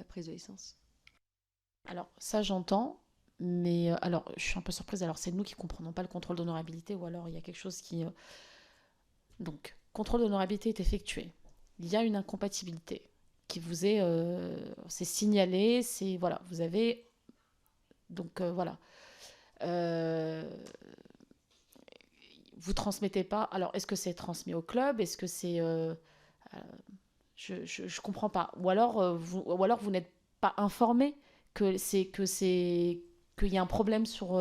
prise de licence. Alors, ça, j'entends, mais alors, je suis un peu surprise. Alors, c'est nous qui comprenons pas le contrôle d'honorabilité, ou alors il y a quelque chose qui. Donc, contrôle d'honorabilité est effectué. Il y a une incompatibilité qui vous est. C'est signalé, c'est. Voilà, vous avez. Donc, voilà. Euh, vous transmettez pas. Alors, est-ce que c'est transmis au club? Est-ce que c'est. Euh, je comprends pas. Ou alors vous n'êtes pas informé qu'il y a un problème sur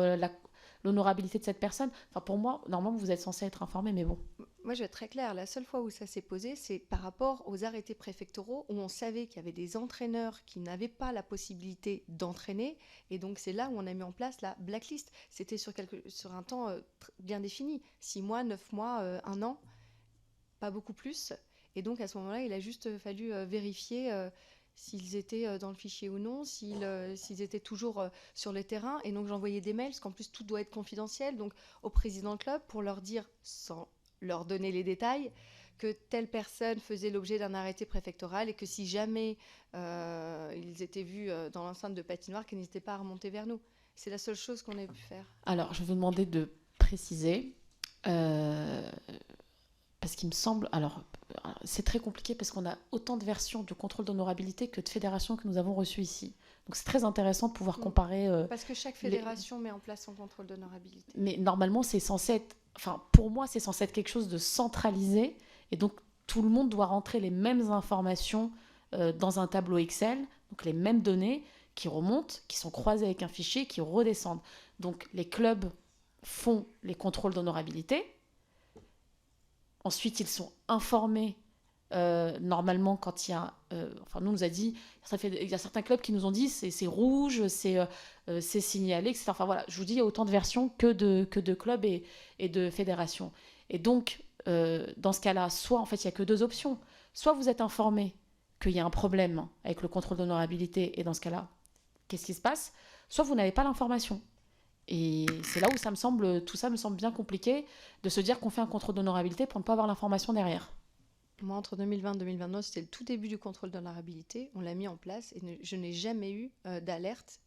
l'honorabilité de cette personne. Enfin, pour moi, normalement, vous êtes censé être informé, mais bon. Moi, je vais être très claire, la seule fois où ça s'est posé, c'est par rapport aux arrêtés préfectoraux où on savait qu'il y avait des entraîneurs qui n'avaient pas la possibilité d'entraîner. Et donc, c'est là où on a mis en place la blacklist. C'était sur un temps bien défini, 6 mois, 9 mois, 1 an, pas beaucoup plus. Et donc, à ce moment-là, il a juste fallu vérifier s'ils étaient dans le fichier ou non, s'ils étaient toujours sur le terrain. Et donc, j'envoyais des mails, parce qu'en plus, tout doit être confidentiel, donc au président de club, pour leur dire, sans leur donner les détails, que telle personne faisait l'objet d'un arrêté préfectoral et que si jamais ils étaient vus dans l'enceinte de patinoire, qu'ils n'hésitaient pas à remonter vers nous. C'est la seule chose qu'on ait pu faire. Alors, je vais vous demander de préciser. euh, Parce qu'il me semble. Alors, c'est très compliqué parce qu'on a autant de versions du contrôle d'honorabilité que de fédérations que nous avons reçues ici. Donc, c'est très intéressant de pouvoir Mm. comparer Parce que chaque les. fédération met en place son contrôle d'honorabilité. Mais normalement, c'est censé être. Enfin, pour moi, c'est censé être quelque chose de centralisé. Et donc, tout le monde doit rentrer les mêmes informations dans un tableau Excel. Donc, les mêmes données qui remontent, qui sont croisées avec un fichier, qui redescendent. Donc, les clubs font les contrôles d'honorabilité. Ensuite, ils sont informés normalement quand il y a. Enfin, nous, on nous a dit. Il y a certains clubs qui nous ont dit c'est rouge, c'est signalé, etc. Enfin voilà, je vous dis, il y a autant de versions que de clubs et de fédérations. Et donc, dans ce cas-là, soit en fait, il n'y a que deux options. Soit vous êtes informé qu'il y a un problème avec le contrôle d'honorabilité, et dans ce cas-là, qu'est-ce qui se passe? Soit vous n'avez pas l'information. Et c'est là où tout ça me semble bien compliqué de se dire qu'on fait un contrôle d'honorabilité pour ne pas avoir l'information derrière. Moi, entre 2020 et 2029, c'était le tout début du contrôle d'honorabilité. On l'a mis en place et je n'ai jamais eu d'alerte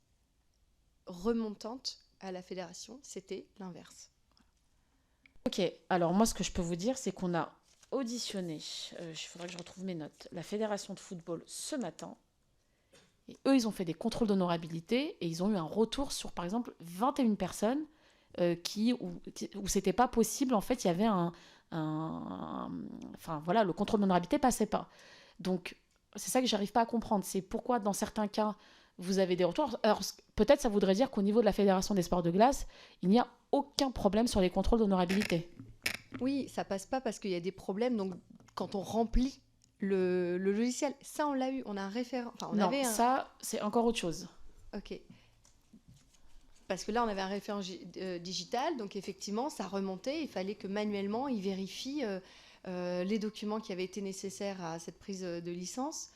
remontante à la fédération. C'était l'inverse. Ok, alors moi ce que je peux vous dire, c'est qu'on a auditionné, il faudrait que je retrouve mes notes, la fédération de football ce matin. Et eux, ils ont fait des contrôles d'honorabilité et ils ont eu un retour sur, par exemple, 21 personnes où c'était pas possible. En fait, il y avait enfin, voilà, le contrôle d'honorabilité passait pas. Donc, c'est ça que j'arrive pas à comprendre. C'est pourquoi, dans certains cas, vous avez des retours. Alors, peut-être ça voudrait dire qu'au niveau de la Fédération des sports de glace, il n'y a aucun problème sur les contrôles d'honorabilité. Oui, ça passe pas parce qu'il y a des problèmes. Donc, quand on remplit le logiciel, ça, on l'a eu. On a un référent. Enfin, on Non, avait un. ça, c'est encore autre chose. Ok. Parce que là, on avait un référent digital. Donc, effectivement, ça remontait. Il fallait que manuellement, il vérifie les documents qui avaient été nécessaires à cette prise de licence.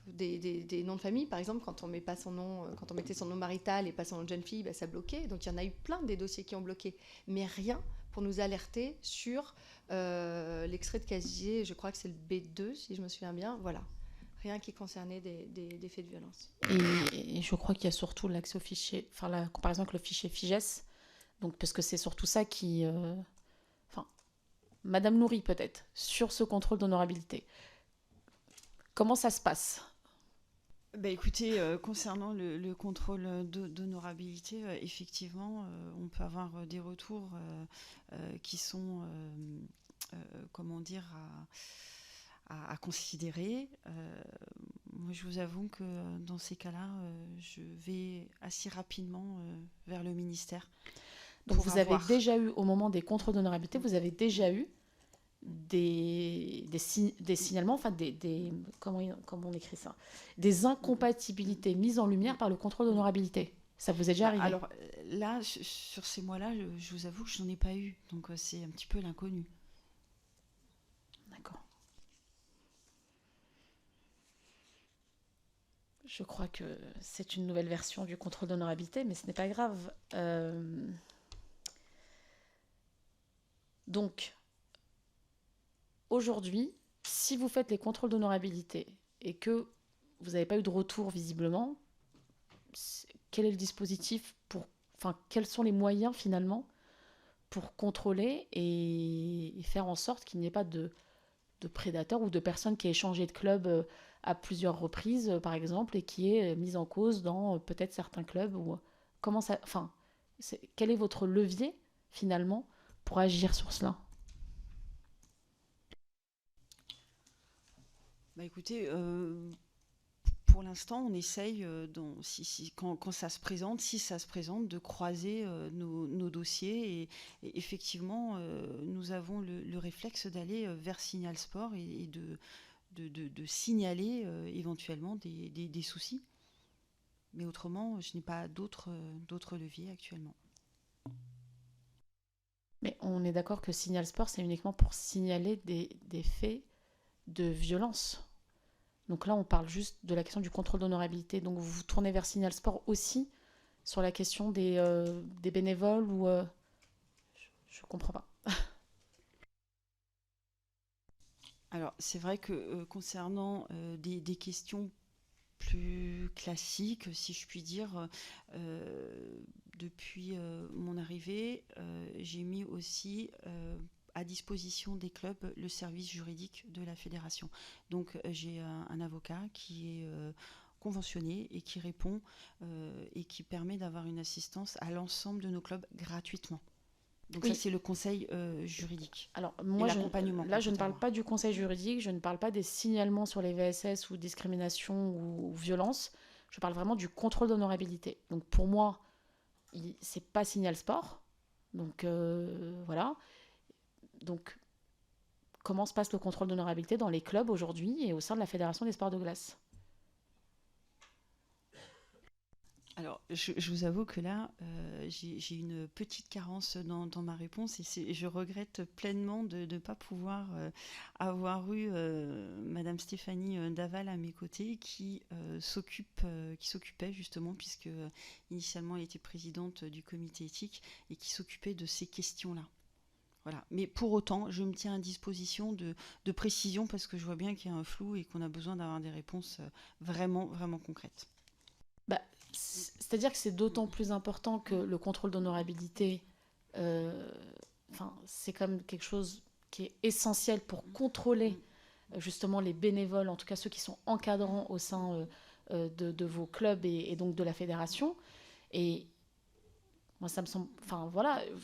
Des noms de famille, par exemple, quand on met pas son nom, quand on mettait son nom marital et pas son nom de jeune fille, bah, ça bloquait. Donc il y en a eu plein des dossiers qui ont bloqué, mais rien pour nous alerter sur l'extrait de casier. Je crois que c'est le B2, si je me souviens bien. Voilà, rien qui concernait des faits de violence. Et je crois qu'il y a surtout l'accès au fichier, enfin la comparaison avec le fichier FIGES, donc parce que c'est surtout ça qui, enfin, Madame Nourri peut-être, sur ce contrôle d'honorabilité. Comment ça se passe? Bah écoutez, concernant le contrôle d'honorabilité, effectivement, on peut avoir des retours qui sont, comment dire, à considérer. Moi, je vous avoue que dans ces cas-là, je vais assez rapidement vers le ministère Donc pour vous avez avoir. déjà eu, au moment des contrôles d'honorabilité, vous avez déjà eu des signalements, enfin comment on écrit ça? Des incompatibilités mises en lumière par le contrôle d'honorabilité. Ça vous est déjà Bah, arrivé? alors là, sur ces mois-là, je vous avoue que je n'en ai pas eu. Donc c'est un petit peu l'inconnu. D'accord. Je crois que c'est une nouvelle version du contrôle d'honorabilité, mais ce n'est pas grave. Donc, aujourd'hui, si vous faites les contrôles d'honorabilité et que vous n'avez pas eu de retour visiblement. Quel est le dispositif quels sont les moyens finalement pour contrôler et faire en sorte qu'il n'y ait pas de prédateurs ou de personnes qui aient changé de club à plusieurs reprises, par exemple, et qui est mise en cause dans peut-être certains clubs ou quel est votre levier finalement pour agir sur cela? Écoutez, pour l'instant, on essaye, quand ça se présente, si ça se présente, de croiser nos dossiers. Et effectivement, nous avons le réflexe d'aller vers Signal Sport et de signaler éventuellement des soucis. Mais autrement, je n'ai pas d'autres leviers actuellement. Mais on est d'accord que Signal Sport, c'est uniquement pour signaler des faits de violence. Donc là, on parle juste de la question du contrôle d'honorabilité. Donc vous vous tournez vers Signal Sport aussi sur la question des bénévoles ou je comprends pas. Alors, c'est vrai que concernant des questions plus classiques, si je puis dire, depuis mon arrivée, j'ai mis aussi à disposition des clubs le service juridique de la fédération. Donc j'ai un avocat qui est conventionné et qui répond et qui permet d'avoir une assistance à l'ensemble de nos clubs gratuitement. Donc oui. Ça, c'est le conseil juridique. Alors moi, l'accompagnement. Je ne parle pas du conseil juridique, je ne parle pas des signalements sur les VSS ou discrimination ou violence. Je parle vraiment du contrôle d'honorabilité. Donc pour moi, c'est pas Signal Sport. Donc voilà. Donc comment se passe le contrôle d'honorabilité dans les clubs aujourd'hui et au sein de la Fédération des sports de glace? Alors, je vous avoue que là, j'ai une petite carence dans ma réponse et je regrette pleinement de ne pas pouvoir avoir eu Madame Stéphanie Daval à mes côtés qui s'occupait justement, puisque initialement elle était présidente du comité éthique et qui s'occupait de ces questions-là. Voilà. Mais pour autant, je me tiens à disposition de précision parce que je vois bien qu'il y a un flou et qu'on a besoin d'avoir des réponses vraiment, vraiment concrètes. C'est-à-dire que c'est d'autant plus important que le contrôle d'honorabilité, c'est quand même quelque chose qui est essentiel pour contrôler justement les bénévoles, en tout cas ceux qui sont encadrants au sein de vos clubs et donc de la fédération. Et moi, ça me semble,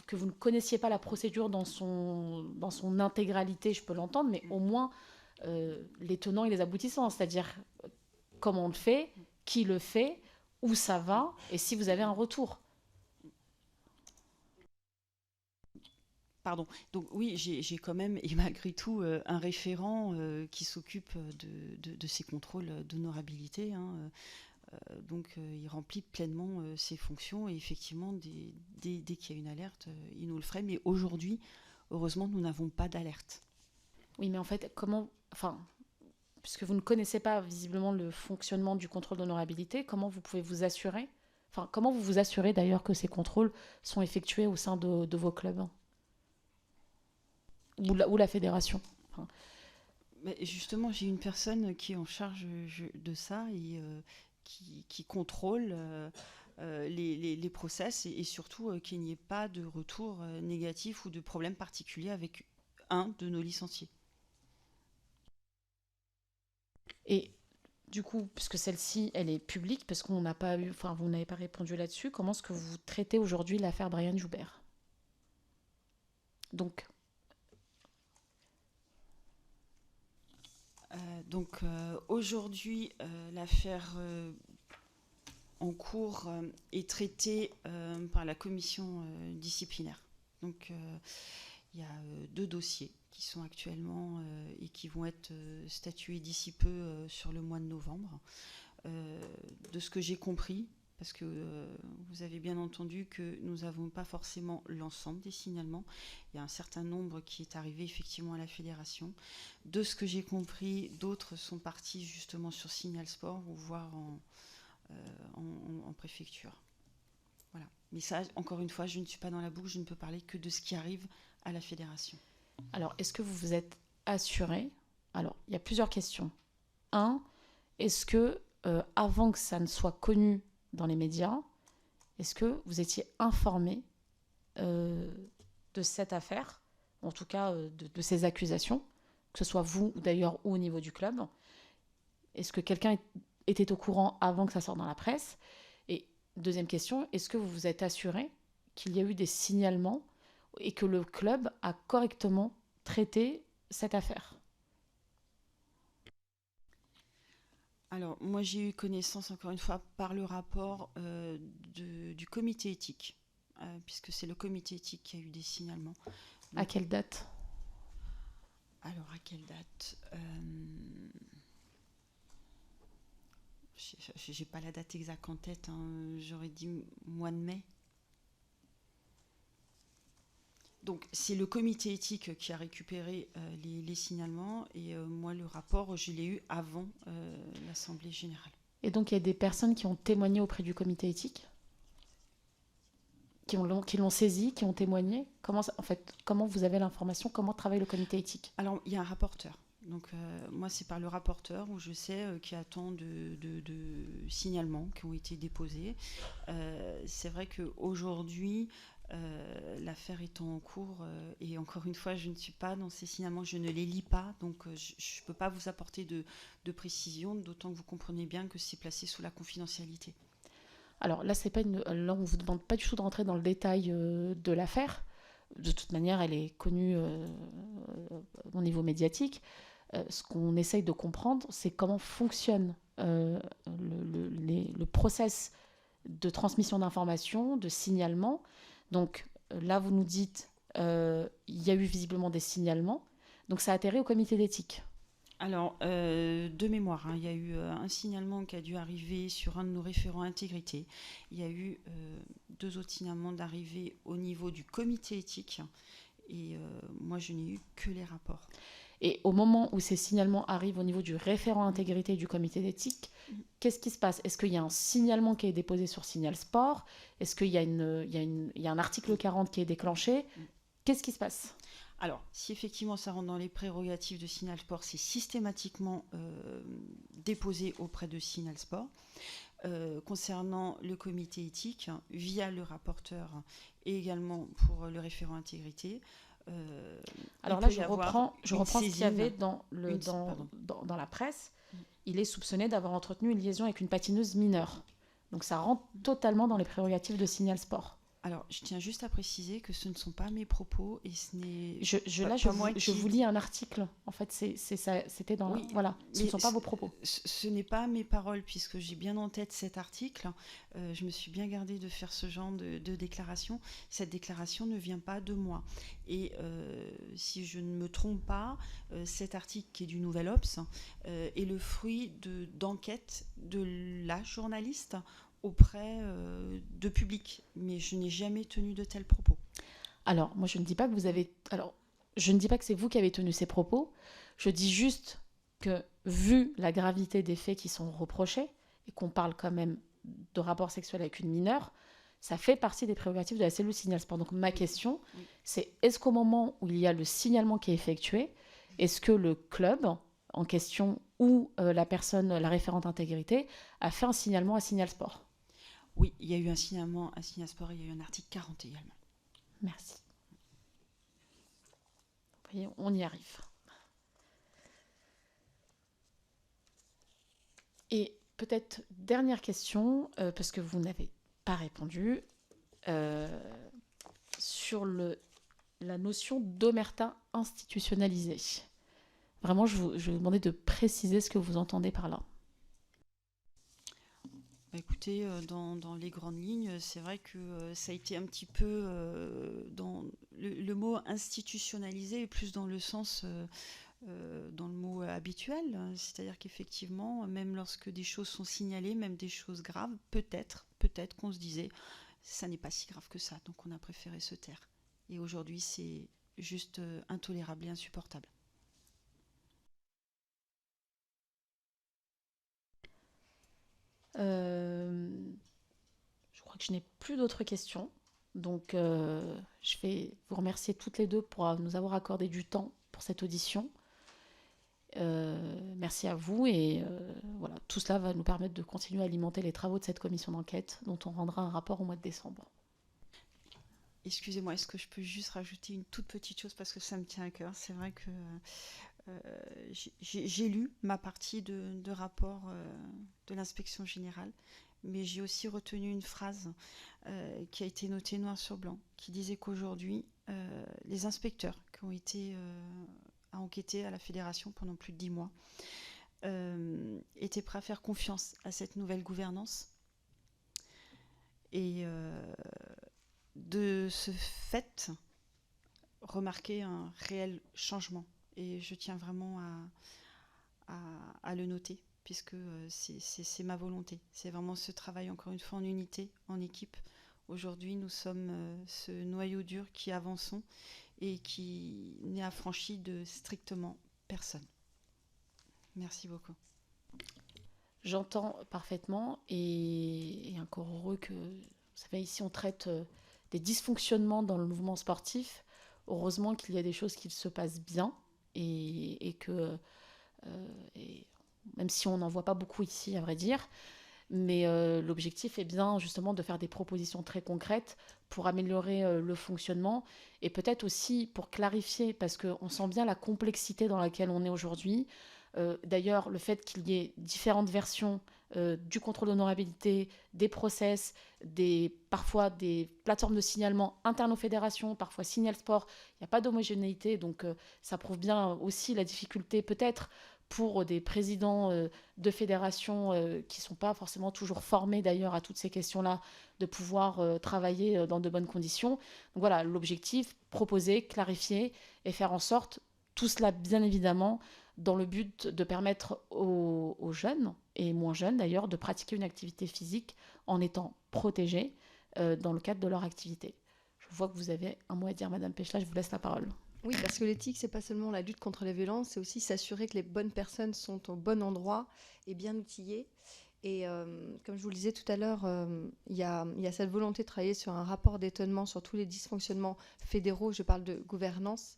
que vous ne connaissiez pas la procédure dans son intégralité, je peux l'entendre, mais au moins les tenants et les aboutissants, c'est-à-dire comment on le fait, qui le fait, où ça va, et si vous avez un retour. Pardon. Donc oui, j'ai quand même, et malgré tout, un référent qui s'occupe de ces contrôles d'honorabilité. Donc il remplit pleinement ses fonctions et effectivement, dès qu'il y a une alerte, il nous le ferait. Mais aujourd'hui, heureusement, nous n'avons pas d'alerte. Oui, mais en fait, puisque vous ne connaissez pas visiblement le fonctionnement du contrôle d'honorabilité, comment vous pouvez vous assurer, comment vous vous assurez d'ailleurs que ces contrôles sont effectués au sein de vos clubs ou la fédération? Mais justement, j'ai une personne qui est en charge de ça et qui contrôle les process et surtout qu'il n'y ait pas de retour négatif ou de problème particulier avec un de nos licenciés. Et du coup, puisque celle-ci, elle est publique, parce qu'on n'a pas vous n'avez pas répondu là-dessus, comment est-ce que vous traitez aujourd'hui l'affaire Brian Joubert? Donc, aujourd'hui, l'affaire en cours est traitée par la commission disciplinaire. Donc, il y a 2 dossiers qui sont actuellement et qui vont être statués d'ici peu sur le mois de novembre. De ce que j'ai compris, parce que vous avez bien entendu que nous n'avons pas forcément l'ensemble des signalements. Il y a un certain nombre qui est arrivé effectivement à la fédération. De ce que j'ai compris, d'autres sont partis justement sur Signal Sport ou voire en préfecture. Voilà. Mais ça, encore une fois, je ne suis pas dans la boucle, je ne peux parler que de ce qui arrive à la fédération. Alors, est-ce que vous vous êtes assuré? Alors, il y a plusieurs questions. 1, est-ce que avant que ça ne soit connu dans les médias, est-ce que vous étiez informé de cette affaire, en tout cas de ces accusations, que ce soit vous d'ailleurs ou au niveau du club? Est-ce que quelqu'un était au courant avant que ça sorte dans la presse? Et deuxième question, est-ce que vous vous êtes assuré qu'il y a eu des signalements et que le club a correctement traité cette affaire? Alors, moi, j'ai eu connaissance, encore une fois, par le rapport du comité éthique, puisque c'est le comité éthique qui a eu des signalements. À quelle date? Alors, à quelle date? J'ai pas la date exacte en tête, hein. J'aurais dit mois de mai. Donc, c'est le comité éthique qui a récupéré les signalements et moi, le rapport, je l'ai eu avant l'Assemblée générale. Et donc, il y a des personnes qui ont témoigné auprès du comité éthique, qui l'ont saisi, qui ont témoigné. Comment vous avez l'information? Comment travaille le comité éthique? Alors, il y a un rapporteur. Donc, moi, c'est par le rapporteur où je sais qu'il y a tant de signalements qui ont été déposés. C'est vrai qu'aujourd'hui, l'affaire étant en cours, et encore une fois, je ne suis pas dans ces signalements, je ne les lis pas, donc je ne peux pas vous apporter de précision, d'autant que vous comprenez bien que c'est placé sous la confidentialité. Alors là, là, on ne vous demande pas du tout de rentrer dans le détail de l'affaire. De toute manière, elle est connue au niveau médiatique. Ce qu'on essaye de comprendre, c'est comment fonctionne le process de transmission d'informations, de signalement. Donc là, vous nous dites, il y a eu visiblement des signalements. Donc ça a atterri au comité d'éthique. Alors, de mémoire, hein, il y a eu un signalement qui a dû arriver sur un de nos référents intégrité. Il y a eu 2 autres signalements d'arrivée au niveau du comité éthique. Et moi, je n'ai eu que les rapports. Et au moment où ces signalements arrivent au niveau du référent intégrité du comité d'éthique, qu'est-ce qui se passe? Est-ce qu'il y a un signalement qui est déposé sur Signal Sport? Est-ce qu'il y a un article 40 qui est déclenché? Qu'est-ce qui se passe? Alors, si effectivement ça rentre dans les prérogatives de Signal Sport, c'est systématiquement déposé auprès de Signal Sport. Concernant le comité éthique, via le rapporteur et également pour le référent intégrité. Alors là, je reprends ce qu'il y avait dans la presse. Il est soupçonné d'avoir entretenu une liaison avec une patineuse mineure. Donc ça rentre totalement dans les prérogatives de Signal Sport. Alors, je tiens juste à préciser que ce ne sont pas mes propos et ce n'est je vous lis un article. En fait, c'était dans voilà. Ce ne sont pas vos propos. Ce n'est pas mes paroles puisque j'ai bien en tête cet article. Je me suis bien gardée de faire ce genre de déclaration. Cette déclaration ne vient pas de moi. Et si je ne me trompe pas, cet article qui est du Nouvel Obs est le fruit d'enquêtes de la journaliste auprès de public, mais je n'ai jamais tenu de tels propos. Alors, moi, je ne dis pas que je ne dis pas que c'est vous qui avez tenu ces propos. Je dis juste que, vu la gravité des faits qui sont reprochés, et qu'on parle quand même de rapport sexuel avec une mineure, ça fait partie des prérogatives de la cellule Signal Sport. Donc, ma question, c'est est-ce qu'au moment où il y a le signalement qui est effectué, est-ce que le club en question ou la référente intégrité, a fait un signalement à Signal Sport? Oui, il y a eu un signalement à Signal Sport, il y a eu un article 40 également. Merci. Vous voyez, on y arrive. Et peut-être dernière question, parce que vous n'avez pas répondu, sur la notion d'omerta institutionnalisée. Vraiment, je vais vous demander de préciser ce que vous entendez par là. Écoutez, dans les grandes lignes, c'est vrai que ça a été un petit peu dans le mot institutionnalisé est plus dans le sens dans le mot habituel, c'est-à-dire qu'effectivement, même lorsque des choses sont signalées, même des choses graves, peut-être qu'on se disait ça n'est pas si grave que ça, donc on a préféré se taire. Et aujourd'hui, c'est juste intolérable et insupportable. Je crois que je n'ai plus d'autres questions. Donc, je vais vous remercier toutes les deux pour nous avoir accordé du temps pour cette audition. Merci à vous et voilà, tout cela va nous permettre de continuer à alimenter les travaux de cette commission d'enquête, dont on rendra un rapport au mois de décembre. Excusez-moi, est-ce que je peux juste rajouter une toute petite chose parce que ça me tient à cœur. C'est vrai que j'ai lu ma partie de rapport de l'inspection générale, mais j'ai aussi retenu une phrase qui a été notée noir sur blanc, qui disait qu'aujourd'hui, les inspecteurs qui ont été à enquêter à la fédération pendant plus de 10 mois étaient prêts à faire confiance à cette nouvelle gouvernance. Et de ce fait, remarquer un réel changement. Et je tiens vraiment à le noter, puisque c'est ma volonté. C'est vraiment ce travail, encore une fois, en unité, en équipe. Aujourd'hui, nous sommes ce noyau dur qui avançons et qui n'est affranchi de strictement personne. Merci beaucoup. J'entends parfaitement et encore heureux que, vous savez, ici on traite des dysfonctionnements dans le mouvement sportif. Heureusement qu'il y a des choses qui se passent bien et que, et même si on n'en voit pas beaucoup ici, à vrai dire, mais l'objectif est bien justement de faire des propositions très concrètes pour améliorer le fonctionnement et peut-être aussi pour clarifier, parce qu'on sent bien la complexité dans laquelle on est aujourd'hui. D'ailleurs, le fait qu'il y ait différentes versions du contrôle d'honorabilité, des process, parfois des plateformes de signalement internes aux fédérations, parfois Signal Sport, il n'y a pas d'homogénéité, donc ça prouve bien aussi la difficulté peut-être pour des présidents de fédérations qui ne sont pas forcément toujours formés d'ailleurs à toutes ces questions-là, de pouvoir travailler dans de bonnes conditions. Donc voilà, l'objectif, proposer, clarifier et faire en sorte, tout cela bien évidemment, dans le but de permettre aux jeunes, et moins jeunes d'ailleurs, de pratiquer une activité physique en étant protégés dans le cadre de leur activité. Je vois que vous avez un mot à dire, Madame Pechla, je vous laisse la parole. Oui, parce que l'éthique, c'est pas seulement la lutte contre les violences, c'est aussi s'assurer que les bonnes personnes sont au bon endroit et bien outillées. Et comme je vous le disais tout à l'heure, il y a cette volonté de travailler sur un rapport d'étonnement sur tous les dysfonctionnements fédéraux. Je parle de gouvernance.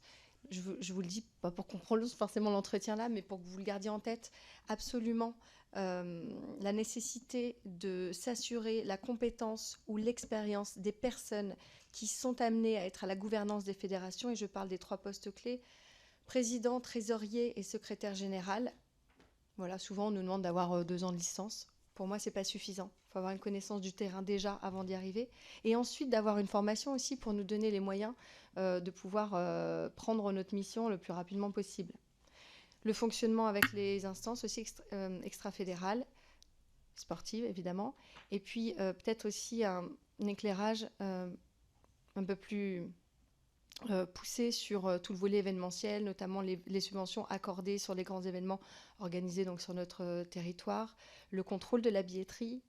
Je vous le dis, pas pour qu'on prolonge forcément l'entretien là, mais pour que vous le gardiez en tête, absolument la nécessité de s'assurer la compétence ou l'expérience des personnes qui sont amenées à être à la gouvernance des fédérations, et je parle des 3 postes clés, président, trésorier et secrétaire général. Voilà, souvent on nous demande d'avoir 2 ans de licence. Pour moi, c'est pas suffisant. Il faut avoir une connaissance du terrain déjà avant d'y arriver. Et ensuite, d'avoir une formation aussi pour nous donner les moyens de pouvoir prendre notre mission le plus rapidement possible. Le fonctionnement avec les instances aussi extra-fédérales, sportives évidemment. Et puis peut-être aussi un éclairage un peu plus poussé sur tout le volet événementiel, notamment les subventions accordées sur les grands événements organisés donc sur notre territoire, le contrôle de la billetterie.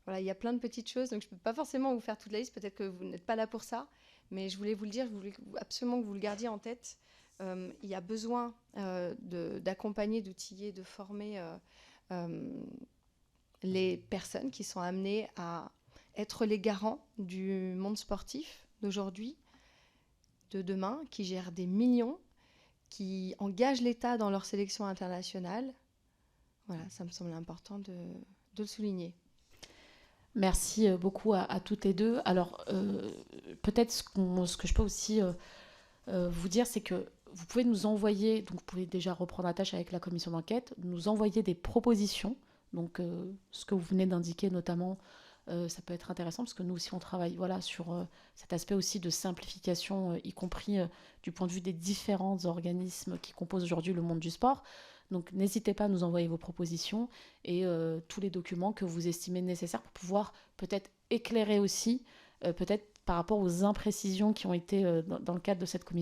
Voilà, il y a plein de petites choses, donc je ne peux pas forcément vous faire toute la liste, peut-être que vous n'êtes pas là pour ça, mais je voulais vous le dire, je voulais absolument que vous le gardiez en tête. Il y a besoin d'accompagner, d'outiller, de former les personnes qui sont amenées à être les garants du monde sportif d'aujourd'hui, de demain, qui gèrent des millions, qui engagent l'État dans leur sélection internationale. Voilà, ça me semble important de le souligner. Merci beaucoup à toutes les deux. Alors, peut-être ce que je peux aussi vous dire, c'est que vous pouvez nous envoyer, donc vous pouvez déjà reprendre attache avec la commission d'enquête, nous envoyer des propositions, donc ce que vous venez d'indiquer notamment, ça peut être intéressant parce que nous aussi on travaille sur cet aspect aussi de simplification, y compris du point de vue des différents organismes qui composent aujourd'hui le monde du sport. Donc n'hésitez pas à nous envoyer vos propositions et tous les documents que vous estimez nécessaires pour pouvoir peut-être éclairer aussi, peut-être par rapport aux imprécisions qui ont été dans le cadre de cette commission.